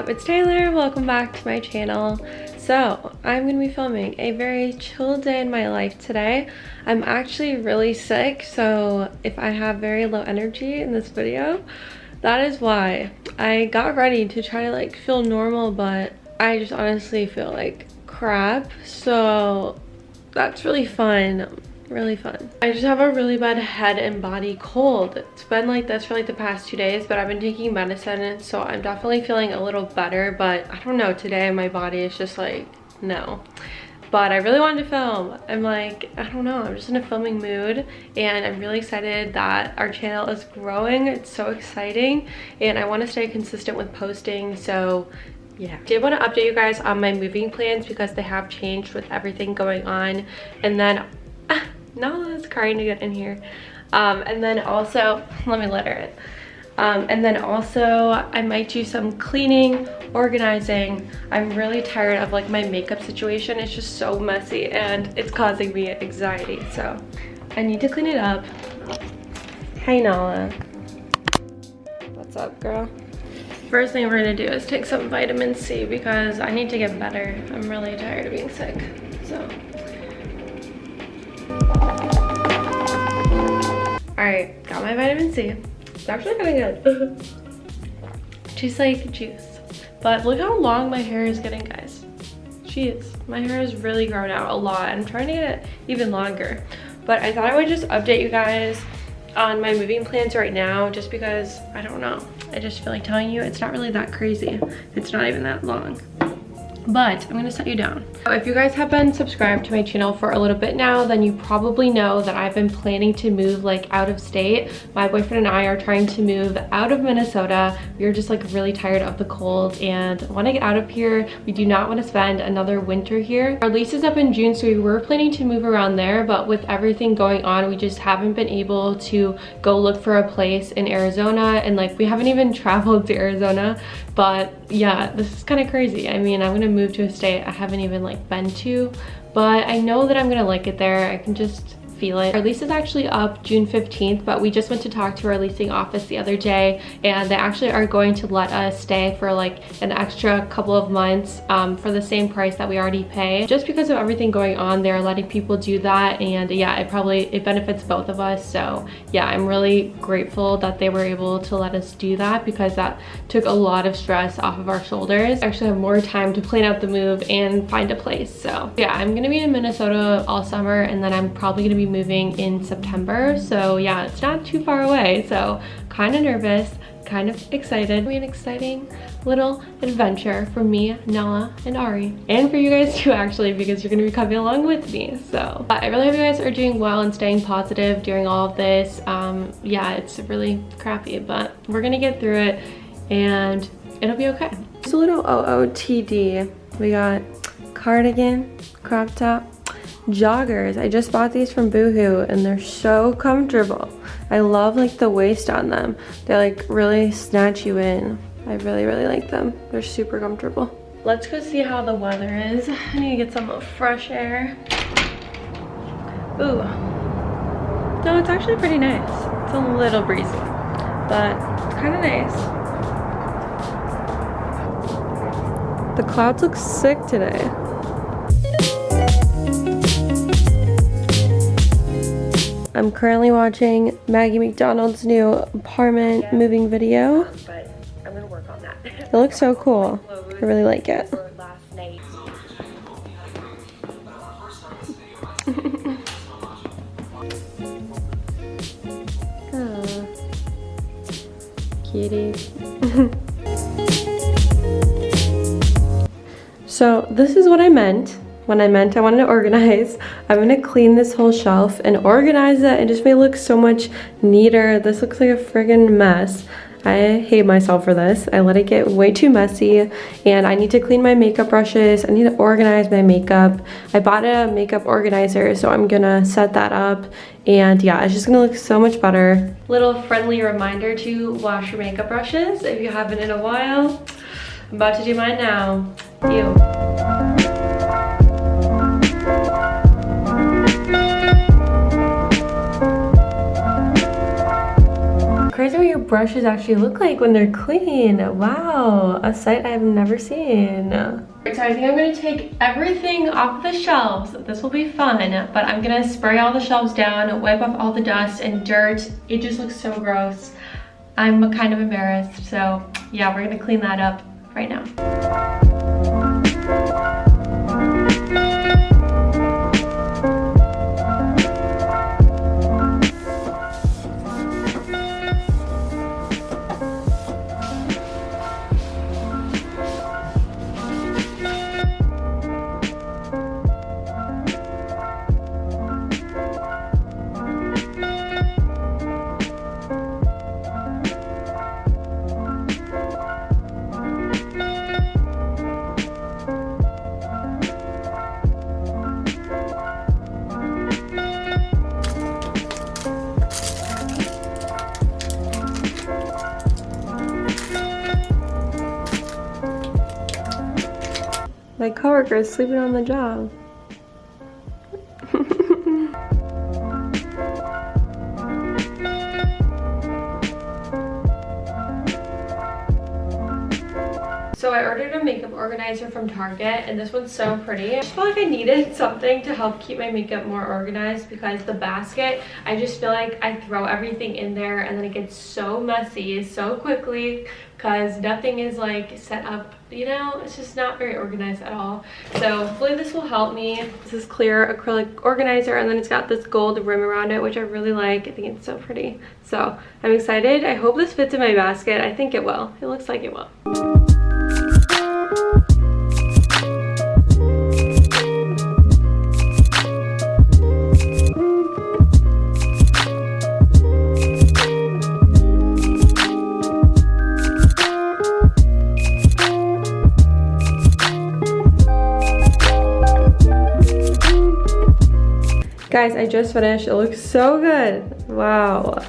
up? It's Taylor. Welcome back to my channel. So I'm going to be filming a very chill day in my life today. I'm actually really sick, so if I have very low energy in this video, that is why. I got ready to try to like feel normal, but I just honestly feel like crap, so that's really fun. Really fun. I just have a really bad head and body cold. It's been like this for like the past 2 days, but I've been taking medicine, so I'm definitely feeling a little better, but I don't know, today my body is just like, no. But I really wanted to film. I'm like, I don't know, I'm just in a filming mood, and I'm really excited that our channel is growing. It's so exciting, and I want to stay consistent with posting, so yeah. I did want to update you guys on my moving plans because they have changed with everything going on, and then Nala's crying to get in here. And then also, let me let her in. And then also, I might do some cleaning, organizing. I'm really tired of like my makeup situation. It's just so messy and it's causing me anxiety. So I need to clean it up. Hey Nala. What's up, girl? First thing we're gonna do is take some vitamin C because I need to get better. I'm really tired of being sick, so. Alright, got my vitamin C. It's actually kind of good. Tastes like juice. But look how long my hair is getting, guys. Jeez, my hair has really grown out a lot. I'm trying to get it even longer. But I thought I would just update you guys on my moving plans right now, just because, I don't know. I just feel like telling you it's not really that crazy. It's not even that long. But I'm gonna set you down. So if you guys have been subscribed to my channel for a little bit now, then you probably know that I've been planning to move like out of state. My boyfriend and I are trying to move out of Minnesota. We're just like really tired of the cold and want to get out of here. We do not want to spend another winter here. Our lease is up in June, so we were planning to move around there, but with everything going on, we just haven't been able to go look for a place in Arizona, and like we haven't even traveled to Arizona. But yeah, this is kind of crazy. I mean, I'm gonna move to a state I haven't even like been to, but I know that I'm gonna like it there. I can just feel it. Our lease is actually up June 15th, but we just went to talk to our leasing office the other day, and they actually are going to let us stay for like an extra couple of months for the same price that we already pay. Just because of everything going on, they're letting people do that, and yeah, it benefits both of us. So yeah, I'm really grateful that they were able to let us do that because that took a lot of stress off of our shoulders. I actually have more time to plan out the move and find a place. So yeah, I'm gonna be in Minnesota all summer, and then I'm probably gonna be moving in September. So yeah, it's not too far away, so kind of nervous, kind of excited. It'll be an exciting little adventure for me, Nala, and Ari, and for you guys too, actually, because you're gonna be coming along with me. So I really hope you guys are doing well and staying positive during all of this. Yeah, it's really crappy, but we're gonna get through it and it'll be okay. Just a little OOTD. We got cardigan, crop top, joggers. I just bought these from Boohoo and they're so comfortable. I love like the waist on them. They like really snatch you in. I really like them. They're super comfortable. Let's go see how the weather is. I need to get some fresh air. Ooh. No, it's actually pretty nice. It's a little breezy, but it's kind of nice. The clouds look sick today. I'm currently watching Maggie McDonald's new apartment moving video. But I'm gonna work on that. It looks so cool. I really like it. Oh, cuties. So this is what I meant. When I meant I wanted to organize. I'm gonna clean this whole shelf and organize it and just make it look so much neater. This looks like a friggin' mess. I hate myself for this. I let it get way too messy, and I need to clean my makeup brushes. I need to organize my makeup. I bought a makeup organizer, so I'm gonna set that up, and yeah, it's just gonna look so much better. Little friendly reminder to wash your makeup brushes if you haven't in a while. I'm about to do mine now. Ew. crazy what your brushes actually look like when they're clean. Wow, a sight I've never seen. So I think I'm gonna take everything off the shelves. This will be fun, but I'm gonna spray all the shelves down, wipe off all the dust and dirt. It just looks so gross. I'm kind of embarrassed, so yeah, we're gonna clean that up right now. My coworker is sleeping on the job. So I ordered a makeup organizer from Target, and this one's so pretty. I just felt like I needed something to help keep my makeup more organized because the basket, I just feel like I throw everything in there and then it gets so messy so quickly because nothing is like set up, you know, it's just not very organized at all. So hopefully this will help me. This is clear acrylic organizer, and then it's got this gold rim around it, which I really like. I think it's so pretty. So I'm excited. I hope this fits in my basket. I think it will. It looks like it will. Guys, I just finished. It looks so good. Wow.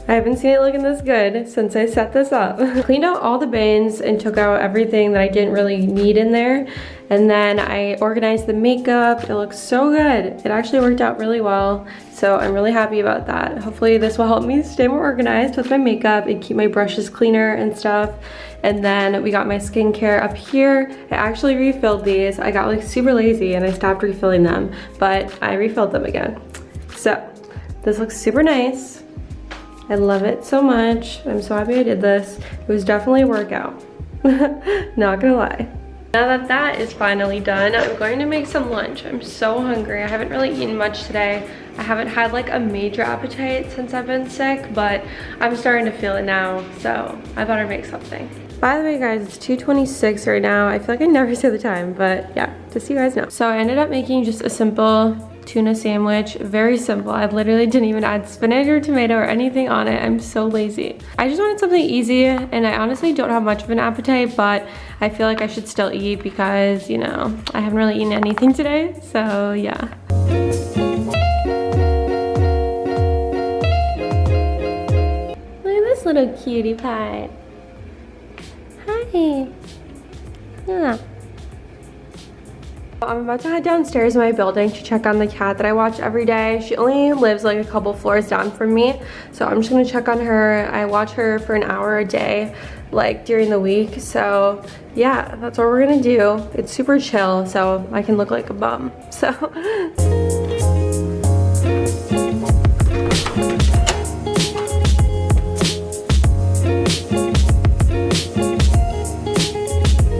I haven't seen it looking this good since I set this up. Cleaned out all the bins and took out everything that I didn't really need in there. And then I organized the makeup. It looks so good. It actually worked out really well. So I'm really happy about that. Hopefully this will help me stay more organized with my makeup and keep my brushes cleaner and stuff. And then we got my skincare up here. I actually refilled these. I got like super lazy and I stopped refilling them, but I refilled them again. So this looks super nice. I love it so much. I'm so happy I did this. It was definitely a workout. Not gonna lie. Now that that is finally done, I'm going to make some lunch. I'm so hungry. I haven't really eaten much today. I haven't had like a major appetite since I've been sick, but I'm starting to feel it now, so I better make something. By the way, guys, it's 2:26 right now. I feel like I never say the time, but yeah, just so you guys know. So I ended up making just a simple tuna sandwich. Very simple. I literally didn't even add spinach or tomato or anything on it. I'm so lazy. I just wanted something easy, and I honestly don't have much of an appetite, but I feel like I should still eat because, you know, I haven't really eaten anything today, so yeah. Look at this little cutie pie. Hi. Yeah. I'm about to head downstairs in my building to check on the cat that I watch every day. She only lives like a couple floors down from me, so I'm just gonna check on her. I watch her for an hour a day, like during the week. So yeah, that's what we're gonna do. It's super chill, so I can look like a bum. So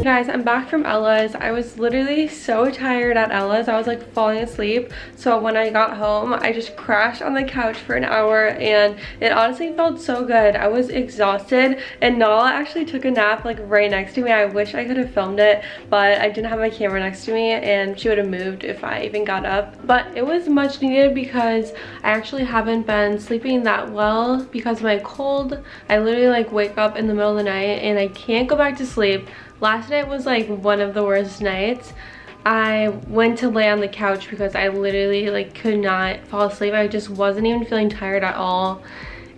guys, I'm back from Ella's. I was literally so tired at Ella's. I was like falling asleep. So when I got home, I just crashed on the couch for an hour, and it honestly felt so good. I was exhausted, and Nala actually took a nap like right next to me. I wish I could have filmed it, but I didn't have my camera next to me, and she would have moved if I even got up. But it was much needed because I actually haven't been sleeping that well because of my cold. I literally like wake up in the middle of the night and I can't go back to sleep. Last night was like one of the worst nights. I went to lay on the couch because I literally like could not fall asleep. I just wasn't even feeling tired at all,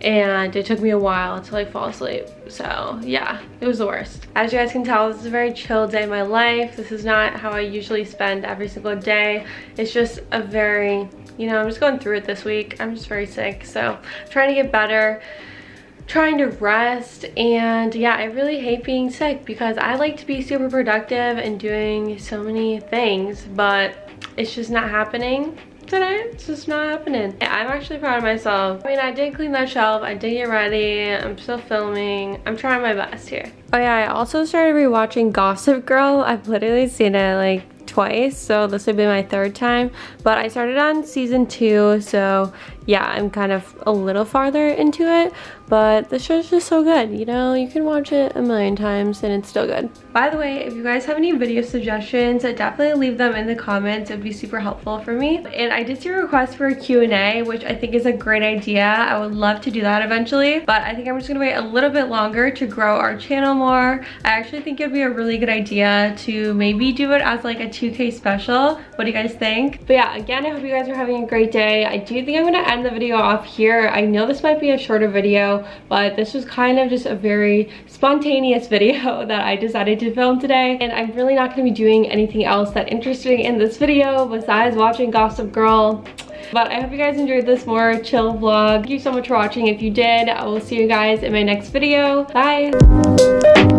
and it took me a while to like fall asleep. So yeah, it was the worst. As you guys can tell, this is a very chill day in my life. This is not how I usually spend every single day. It's just a very, you know, I'm just going through it this week. I'm just very sick, so I'm trying to get better. trying to rest. And yeah, I really hate being sick because I like to be super productive and doing so many things, but it's just not happening today. It's just not happening. I'm actually proud of myself. I mean, I did clean that shelf, I did get ready, I'm still filming, I'm trying my best here. Oh yeah, I also started rewatching Gossip Girl. I've literally seen it like twice, so this would be my third time, but I started on season 2, so yeah, I'm kind of a little farther into it, but the show's just so good. You know, you can watch it a million times and it's still good. By the way, if you guys have any video suggestions, definitely leave them in the comments. It would be super helpful for me. And I did see a request for a Q&A, which I think is a great idea. I would love to do that eventually, but I think I'm just gonna wait a little bit longer to grow our channel more. I actually think it'd be a really good idea to maybe do it as like a 2K special. What do you guys think? But yeah, again, I hope you guys are having a great day. I do think I'm gonna end the video off here. I know this might be a shorter video, but this was kind of just a very spontaneous video that I decided to film today, and I'm really not going to be doing anything else that interesting in this video besides watching Gossip Girl. But I hope you guys enjoyed this more chill vlog. Thank you so much for watching. If you did, I will see you guys in my next video. Bye!